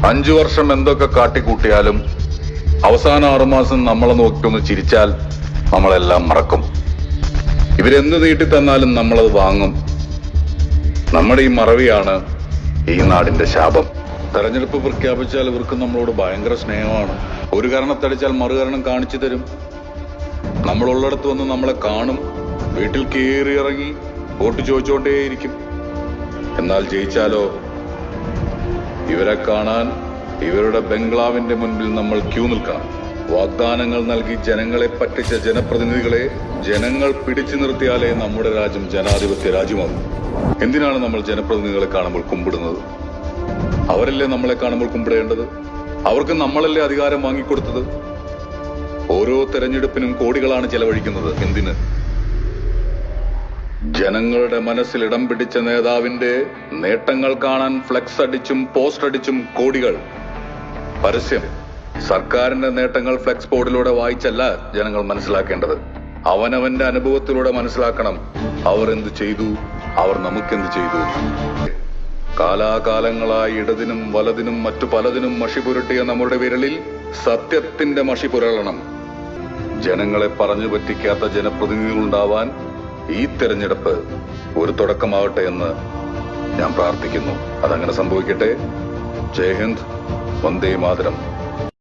5 വർഷം എന്തൊക്കെ കാട്ടിക്കൂട്ടിയാലും അവസാന 6 മാസം നമ്മളെ നോക്കിയൊന്ന് ചിരിച്ചാൽ നമ്മളെല്ലാം മറക്കും. ഇവരെന്ത് നീട്ടി തന്നാലും നമ്മളത് വാങ്ങും. നമ്മുടെ ഈ മറവിയാണ് ഈ നാടിന്റെ ശാപം. തെരഞ്ഞെടുപ്പ് പ്രഖ്യാപിച്ചാൽ ഇവർക്ക് നമ്മളോട് ഭയങ്കര സ്നേഹമാണ്. ഒരു കാരണത്തടിച്ചാൽ മറുകരണം കാണിച്ചു തരും. നമ്മളുള്ളിടത്ത് വന്ന് നമ്മളെ കാണും. വീട്ടിൽ കയറി ഇറങ്ങി വോട്ട് ചോദിച്ചുകൊണ്ടേയിരിക്കും. എന്നാൽ ജയിച്ചാലോ, ഇവരെ കാണാൻ ഇവരുടെ ബംഗ്ലാവിന്റെ മുൻപിൽ നമ്മൾ ക്യൂ നിൽക്കണം. വാഗ്ദാനങ്ങൾ നൽകി ജനങ്ങളെ പറ്റിച്ച ജനപ്രതിനിധികളെ ജനങ്ങൾ പിടിച്ചു നിർത്തിയാലേ നമ്മുടെ രാജ്യം ജനാധിപത്യ രാജ്യമാകും. എന്തിനാണ് നമ്മൾ ജനപ്രതിനിധികളെ കാണുമ്പോൾ കുമ്പിടുന്നത്? അവരല്ലേ നമ്മളെ കാണുമ്പോൾ കുമ്പിടേണ്ടത്? അവർക്ക് നമ്മളല്ലേ അധികാരം വാങ്ങിക്കൊടുത്തത്? ഓരോ തെരഞ്ഞെടുപ്പിനും കോടികളാണ് ചെലവഴിക്കുന്നത്. എന്തിന്? ജനങ്ങളുടെ മനസ്സിൽ ഇടം പിടിച്ച നേതാവിന്റെ നേട്ടങ്ങൾ കാണാൻ ഫ്ലെക്സ് അടിച്ചും പോസ്റ്റ് അടിച്ചും കോടികൾ. പരസ്യം. സർക്കാരിന്റെ നേട്ടങ്ങൾ ഫ്ലെക്സ് ബോർഡിലൂടെ വായിച്ചല്ല ജനങ്ങൾ മനസ്സിലാക്കേണ്ടത്. അവനവന്റെ അനുഭവത്തിലൂടെ മനസ്സിലാക്കണം. അവർ എന്ത് ചെയ്തു, അവർ നമുക്കെന്ത് ചെയ്തു. കാലാകാലങ്ങളായി ഇടതിനും വലതിനും മറ്റു പലതിനും മഷി പുരട്ടിയ നമ്മുടെ വിരലിൽ സത്യത്തിന്റെ മഷി പുരളണം. ജനങ്ങളെ പറഞ്ഞു പറ്റിക്കാത്ത ജനപ്രതിനിധികളുണ്ടാവാൻ ഈ തെരഞ്ഞെടുപ്പ് ഒരു തുടക്കമാവട്ടെ എന്ന് ഞാൻ പ്രാർത്ഥിക്കുന്നു. അതങ്ങനെ സംഭവിക്കട്ടെ. ജയ് ഹിന്ദ്, വന്ദേ മാതരം.